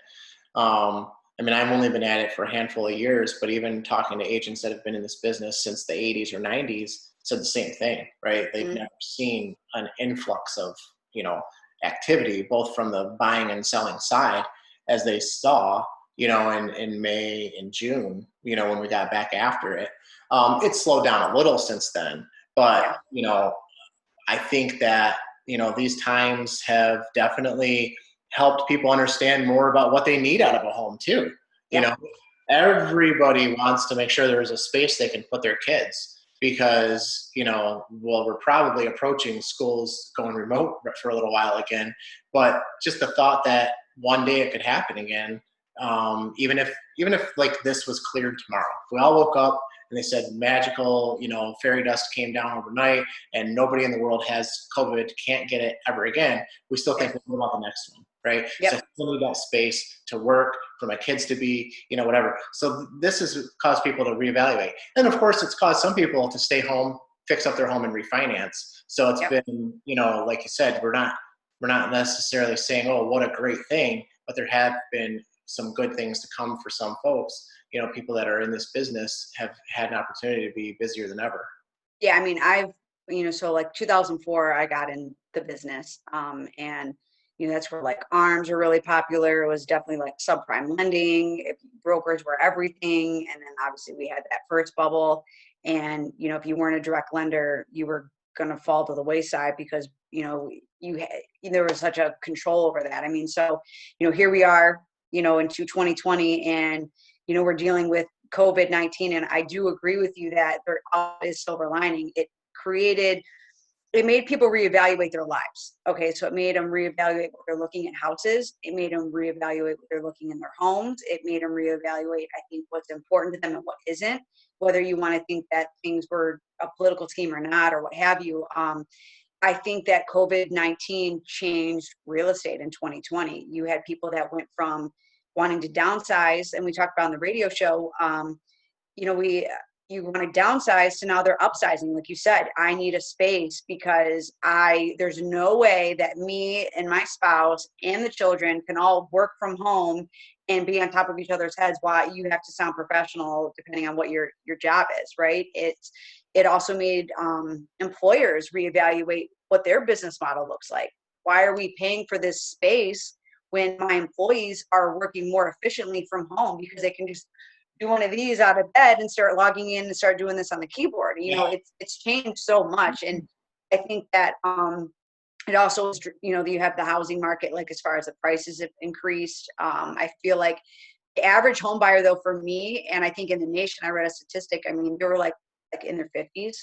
[SPEAKER 1] I mean, I've only been at it for a handful of years, but even talking to agents that have been in this business since the 80s or 90s said the same thing, right? They've never seen an influx of, activity, both from the buying and selling side, as they saw, in May and June, when we got back after it. It's slowed down a little since then, but, I think that, these times have definitely helped people understand more about what they need out of a home too. Everybody wants to make sure there's a space they can put their kids because, we're probably approaching schools going remote for a little while again, but just the thought that one day it could happen again, even if like this was cleared tomorrow, if we all woke up and they said magical, fairy dust came down overnight and nobody in the world has COVID, can't get it ever again, we still think, what about the next one, right?
[SPEAKER 2] Yep.
[SPEAKER 1] So I still need that space to work, for my kids to be, whatever. So this has caused people to reevaluate. And of course, it's caused some people to stay home, fix up their home and refinance. So it's been, like you said, we're not necessarily saying, oh, what a great thing, but there have been some good things to come for some folks. People that are in this business have had an opportunity to be busier than ever.
[SPEAKER 2] Yeah, I mean, so like 2004, I got in the business, and that's where like ARMs were really popular. It was definitely like subprime lending. Brokers were everything, and then obviously we had that first bubble. And if you weren't a direct lender, you were going to fall to the wayside because there was such a control over that. I mean, so here we are, into 2020, and we're dealing with COVID-19, and I do agree with you that there is silver lining. It made people reevaluate their lives. Okay, so it made them reevaluate what they're looking at houses. It made them reevaluate what they're looking in their homes. It made them reevaluate, I think, what's important to them and what isn't, whether you want to think that things were a political scheme or not, or what have you. I think that COVID-19 changed real estate in 2020. You had people that went from wanting to downsize, and we talked about on the radio show, you want to downsize, so now they're upsizing. Like you said, I need a space because there's no way that me and my spouse and the children can all work from home and be on top of each other's heads while you have to sound professional depending on what your job is, right? It also made employers reevaluate what their business model looks like. Why are we paying for this space when my employees are working more efficiently from home because they can just do one of these out of bed and start logging in and start doing this on the keyboard. You know, it's changed so much. And I think that it also is, you know, you have the housing market, like as far as the prices have increased. I feel like the average home buyer though, for me, and I think in the nation, I read a statistic, I mean, they were like in their 50s.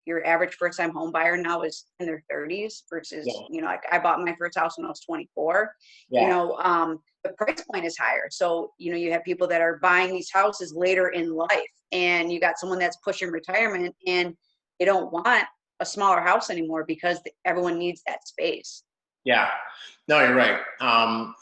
[SPEAKER 2] Your average first time home buyer now is in their 30s versus, you know, like I bought my first house when I was 24. You know, the price point is higher. So, you know, you have people that are buying these houses later in life, and you got someone that's pushing retirement and they don't want a smaller house anymore because everyone needs that space.
[SPEAKER 1] Yeah, no, you're right.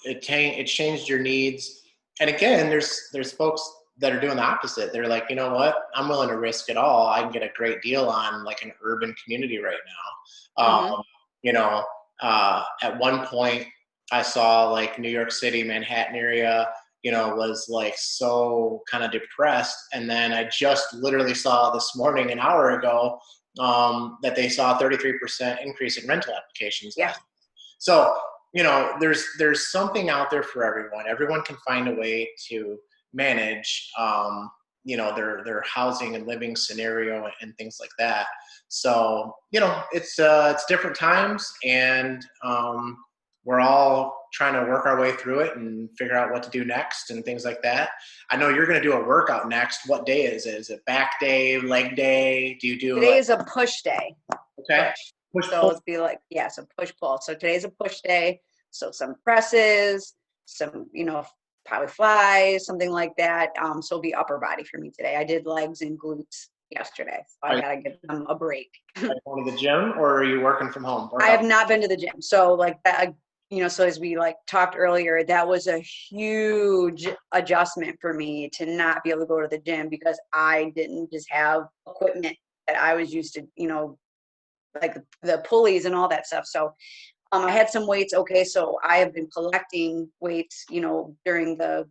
[SPEAKER 1] It changed your needs. And again, there's folks that are doing the opposite. They're like, you know what? I'm willing to risk it all. I can get a great deal on like an urban community right now. You know, at one point I saw like New York City, Manhattan area, you know, was like so kind of depressed. And then I just literally saw this morning, an hour ago, that they saw a 33% increase in rental applications.
[SPEAKER 2] Yeah.
[SPEAKER 1] So, you know, there's something out there for everyone. Everyone can find a way to manage, you know, their housing and living scenario and things like that. So, you know, it's different times, and we're all trying to work our way through it and figure out what to do next and things like that. I know you're going to do a workout next. What day is it? Is it back day, leg day? Do you do
[SPEAKER 2] Today is a push day.
[SPEAKER 1] Okay.
[SPEAKER 2] So it'd be like, so push pull. So today's a push day. So some presses, some, you know, probably flies, something like that. So it'll be upper body for me today. I did legs and glutes yesterday, so I gotta give them a break.
[SPEAKER 1] Are you going to the gym, or are you working from home?
[SPEAKER 2] I have not been to the gym. So like that, you know, so as we like talked earlier, that was a huge adjustment for me to not be able to go to the gym because I didn't just have equipment that I was used to, you know, like the pulleys and all that stuff. So I had some weights. Okay. So I have been collecting weights, you know, during the,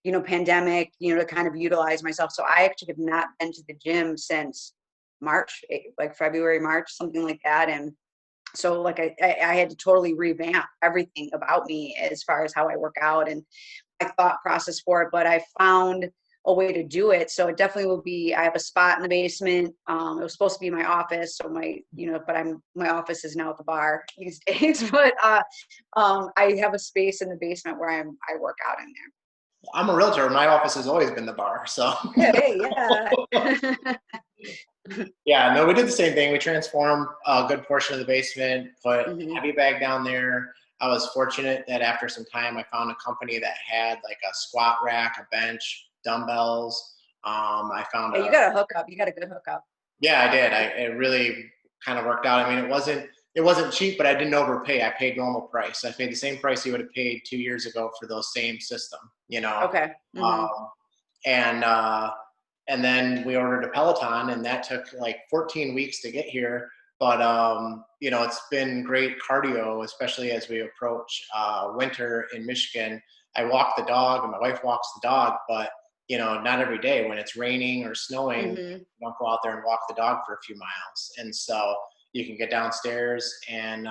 [SPEAKER 2] you know, pandemic, you know, to kind of utilize myself. So I actually have not been to the gym since March, like February, March, something like that. And so like I had to totally revamp everything about me as far as how I work out and my thought process for it. But I found a way to do it. So it definitely will be, I have a spot in the basement. It was supposed to be my office. So my office is now at the bar these days, but I have a space in the basement where I work out in there.
[SPEAKER 1] I'm a realtor. My office has always been the bar. So
[SPEAKER 2] yeah.
[SPEAKER 1] Yeah, no, we did the same thing. We transformed a good portion of the basement, put a heavy bag down there. I was fortunate that after some time, I found a company that had like a squat rack, a bench, dumbbells. I found
[SPEAKER 2] you got a hookup. You got a good hookup.
[SPEAKER 1] Yeah, I did. It really kind of worked out. I mean, it wasn't cheap, but I didn't overpay. I paid normal price. I paid the same price you would have paid 2 years ago for those same system, you know?
[SPEAKER 2] Okay.
[SPEAKER 1] And then we ordered a Peloton, and that took like 14 weeks to get here. But, you know, it's been great cardio, especially as we approach winter in Michigan. I walk the dog, and my wife walks the dog, but, you know, not every day. When it's raining or snowing, you don't go out there and walk the dog for a few miles. And so you can get downstairs and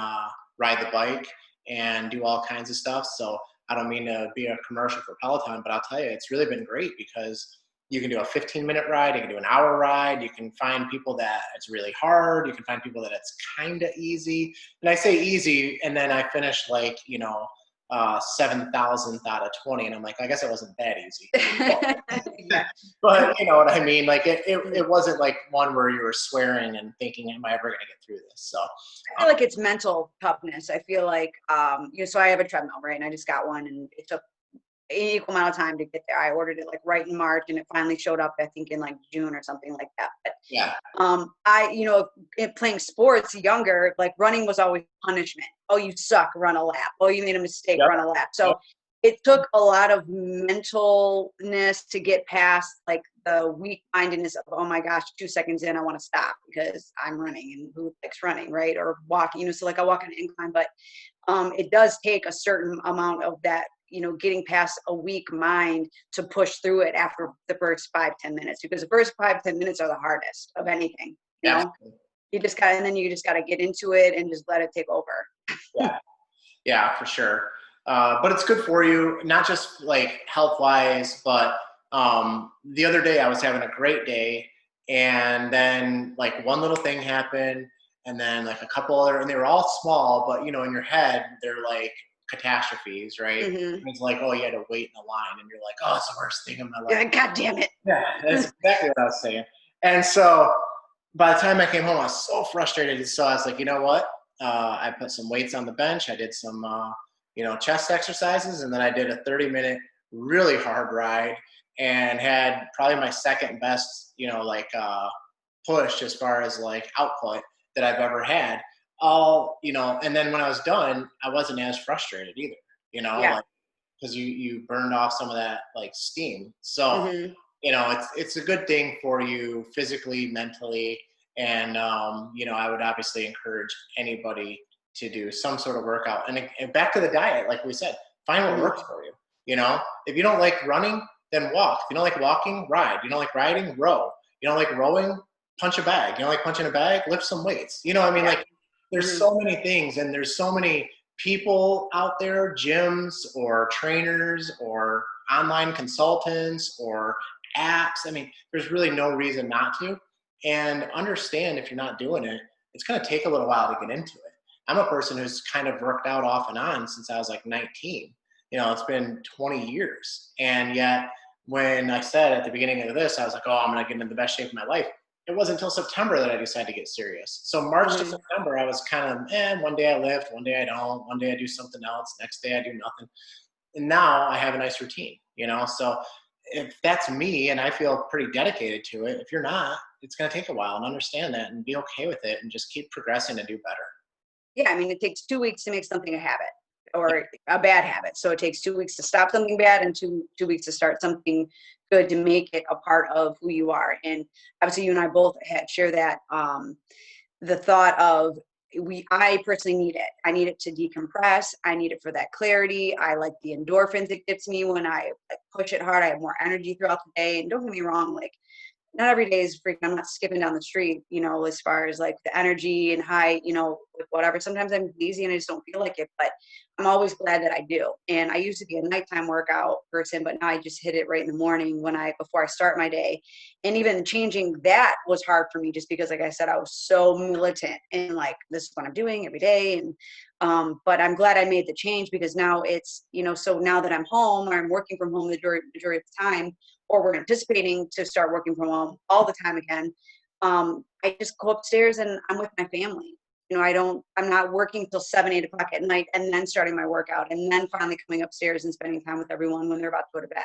[SPEAKER 1] ride the bike and do all kinds of stuff. So I don't mean to be a commercial for Peloton, but I'll tell you, it's really been great because you can do a 15-minute ride, you can do an hour ride, you can find people that it's really hard, you can find people that it's kind of easy. And I say easy, and then I finish like, you know, 7,000th out of 20, and I'm like, I guess it wasn't that easy. But you know what I mean? Like it wasn't like one where you were swearing and thinking, am I ever going to get through this? So
[SPEAKER 2] I feel like it's mental toughness. I feel like, you know, so I have a treadmill, right? And I just got one, and it took an equal amount of time to get there. I ordered it like right in March, and it finally showed up, I think, in like June or something like that. But
[SPEAKER 1] yeah,
[SPEAKER 2] I, you know, playing sports younger, like running was always punishment. Oh, you suck, run a lap. Oh, you made a mistake, run a lap. So it took a lot of mentalness to get past like the weak mindedness of, oh my gosh, 2 seconds in, I want to stop because I'm running, and who likes running, right? Or walking, you know, so like I walk on an incline, but it does take a certain amount of that, you know, getting past a weak mind to push through it after the first 5-10 minutes, because the first 5-10 minutes are the hardest of anything, you know? You just got, and then you just got to get into it and just let it take over.
[SPEAKER 1] Yeah, for sure. But it's good for you, not just like health wise, but The other day I was having a great day, and then like one little thing happened, and then like a couple other, and they were all small, but you know, in your head, they're like catastrophes, right?
[SPEAKER 2] Mm-hmm.
[SPEAKER 1] It's like, oh, you had to wait in a line, and you're like, oh, it's the worst thing in my life.
[SPEAKER 2] Yeah, God damn it.
[SPEAKER 1] Yeah, that's exactly what I was saying. And so by the time I came home, I was so frustrated. So I was like, you know what? I put some weights on the bench. I did some, chest exercises, and then I did a 30-minute really hard ride and had probably my second best, push as far as like output that I've ever had. And then when I was done, I wasn't as frustrated either,
[SPEAKER 2] Yeah.
[SPEAKER 1] like because you burned off some of that like steam. So
[SPEAKER 2] Mm-hmm.
[SPEAKER 1] it's a good thing for you physically, mentally, and I would obviously encourage anybody to do some sort of workout. And back to the diet, like we said, find what
[SPEAKER 2] Mm-hmm.
[SPEAKER 1] works for you. If you don't like running, then walk. If you don't like walking, ride. You don't like riding, row. You don't like rowing, punch a bag. You don't like punching a bag, lift some weights. I mean,
[SPEAKER 2] Yeah.
[SPEAKER 1] like there's
[SPEAKER 2] Mm-hmm.
[SPEAKER 1] so many things, and there's so many people out there, gyms or trainers or online consultants or apps. I mean, there's really no reason not to. And understand if you're not doing it, it's going to take a little while to get into it. I'm a person who's kind of worked out off and on since I was like 19. It's been 20 years. And yet, when I said at the beginning of this, I was like, oh, I'm going to get into the best shape of my life. It wasn't until September that I decided to get serious. So March to
[SPEAKER 2] Mm-hmm.
[SPEAKER 1] September, I was kind of, one day I lift, one day I don't, one day I do something else, next day I do nothing. And now I have a nice routine. So if that's me and I feel pretty dedicated to it, if you're not, it's going to take a while, and understand that and be okay with it and just keep progressing and do better.
[SPEAKER 2] Yeah, I mean, it takes 2 weeks to make something a habit or a bad habit. So it takes 2 weeks to stop something bad and two weeks to start something good to make it a part of who you are. And obviously, you and I both share that the thought of I personally need it. I need it to decompress. I need it for that clarity. I like the endorphins it gets me when I like, push it hard. I have more energy throughout the day. And don't get me wrong, like not every day is freaking, I'm not skipping down the street, as far as like the energy and high, with whatever. Sometimes I'm lazy and I just don't feel like it, but I'm always glad that I do. And I used to be a nighttime workout person, but now I just hit it right in the morning before I start my day. And even changing that was hard for me just because, like I said, I was so militant and like, this is what I'm doing every day. And, but I'm glad I made the change because now it's, so now that I'm home or I'm working from home the majority of the time, or we're anticipating to start working from home all the time again, I just go upstairs and I'm with my family. I'm not working till 7, 8 o'clock at night and then starting my workout and then finally coming upstairs and spending time with everyone when they're about to go to bed.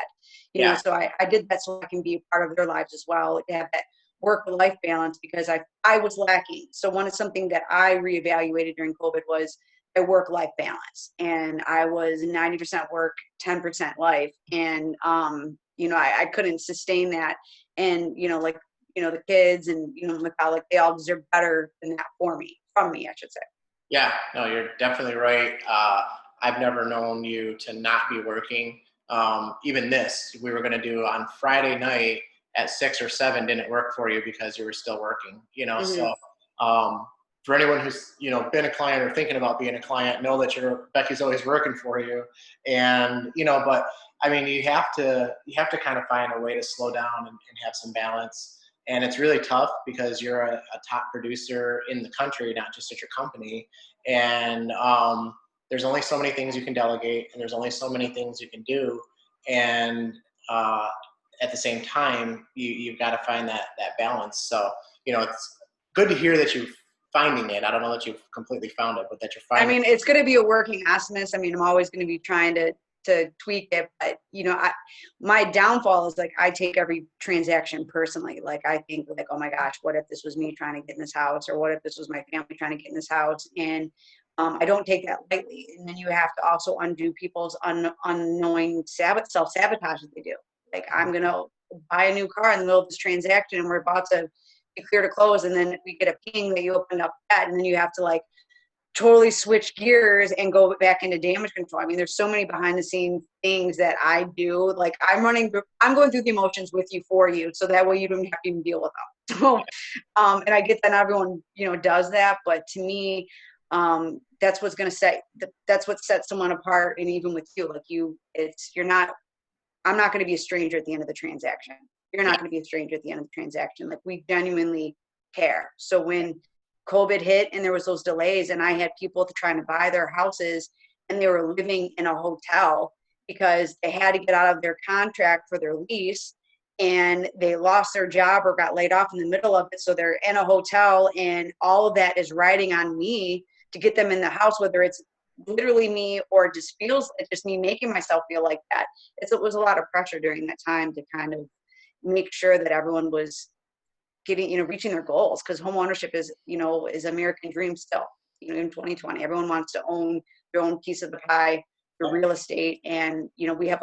[SPEAKER 1] Yeah.
[SPEAKER 2] So I did that so I can be a part of their lives as well, to have that work-life balance because I was lacking. So something that I reevaluated during COVID was my work-life balance. And I was 90% work, 10% life. And I couldn't sustain that. And the kids and my colleague, they all deserve better than that from me, I should say.
[SPEAKER 1] Yeah, no, you're definitely right. I've never known you to not be working. Even this, we were going to do on Friday night at 6 or 7 didn't work for you because you were still working.
[SPEAKER 2] Mm-hmm.
[SPEAKER 1] So for anyone who's, been a client or thinking about being a client, know that Becky's always working for you. And, but I mean, you have to kind of find a way to slow down and have some balance. And it's really tough because you're a top producer in the country, not just at your company. And there's only so many things you can delegate, and there's only so many things you can do. And at the same time, you've got to find that balance. So, it's good to hear that you're finding it. I don't know that you've completely found it, but that you're finding it.
[SPEAKER 2] It's going to be a working awesomeness. I'm always going to be trying to tweak it, but my downfall is like I take every transaction personally. Like I think like, oh my gosh, what if this was me trying to get in this house, or what if this was my family trying to get in this house? And I don't take that lightly. And then you have to also undo people's unknowing self-sabotage that they do. Like I'm gonna buy a new car in the middle of this transaction, and we're about to be clear to close, and then we get a ping that you opened up that, and then you have to like totally switch gears and go back into damage control. There's so many behind the scenes things that I do. Like I'm going through the emotions with you for you. So that way you don't have to even deal with them. So, and I get that not everyone, does that, but to me, that's what's going to that's what sets someone apart. And even with you, like you're not I'm not going to be a stranger at the end of the transaction. You're not
[SPEAKER 1] Yeah.
[SPEAKER 2] going to be a stranger at the end of the transaction. Like, we genuinely care. So when COVID hit and there was those delays, and I had people trying to buy their houses and they were living in a hotel because they had to get out of their contract for their lease, and they lost their job or got laid off in the middle of it. So they're in a hotel, and all of that is riding on me to get them in the house, whether it's literally me or it just feels it's just me making myself feel like that. It was a lot of pressure during that time to kind of make sure that everyone was getting, reaching their goals, because home ownership is American dream still. In 2020, everyone wants to own their own piece of the pie for real estate, and we have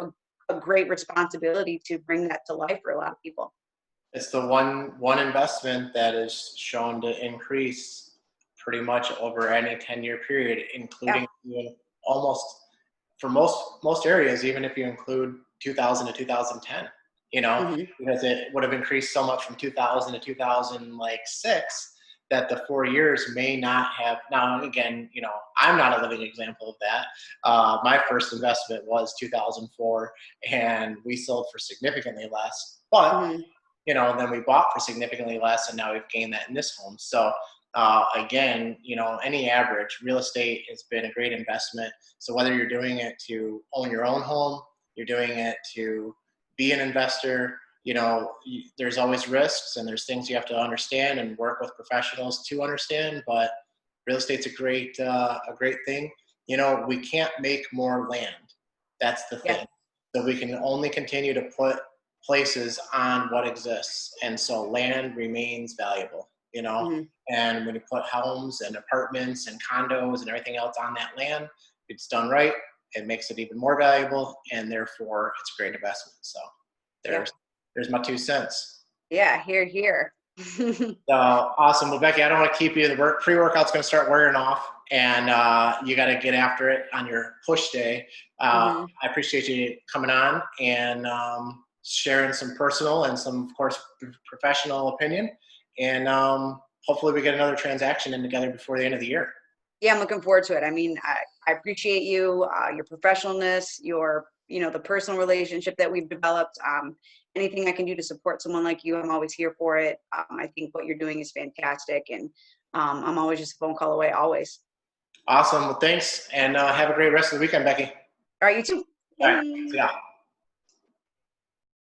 [SPEAKER 2] a great responsibility to bring that to life for a lot of people.
[SPEAKER 1] It's the one investment that is shown to increase pretty much over any 10-year period, including even almost for most areas, even if you include 2000 to 2010. Because it would have increased so much from 2000 to 2006 that the 4 years may not have. Now, again, I'm not a living example of that. My first investment was 2004, and we sold for significantly less. But then we bought for significantly less, and now we've gained that in this home. So again, any average real estate has been a great investment. So whether you're doing it to own your own home, you're doing it to be an investor, there's always risks and there's things you have to understand and work with professionals to understand. But real estate's a great thing. We can't make more land. That's the thing. So we can only continue to put places on what exists, and so land remains valuable. And when you put homes and apartments and condos and everything else on that land, if it's done right, it makes it even more valuable, and therefore it's a great investment. So there's my 2 cents.
[SPEAKER 2] Yeah, here.
[SPEAKER 1] So awesome. Well, Becky, I don't want to keep you. The pre-workout's going to start wearing off, and you got to get after it on your push day. I appreciate you coming on and sharing some personal and some, of course, professional opinion. And hopefully we get another transaction in together before the end of the year.
[SPEAKER 2] Yeah, I'm looking forward to it. I mean, I appreciate you, your professionalness, your, the personal relationship that we've developed. Anything I can do to support someone like you, I'm always here for it. I think what you're doing is fantastic, and I'm always just a phone call away, always.
[SPEAKER 1] Awesome. Well, thanks, and have a great rest of the weekend, Becky.
[SPEAKER 2] All right, you too.
[SPEAKER 1] All right. See ya.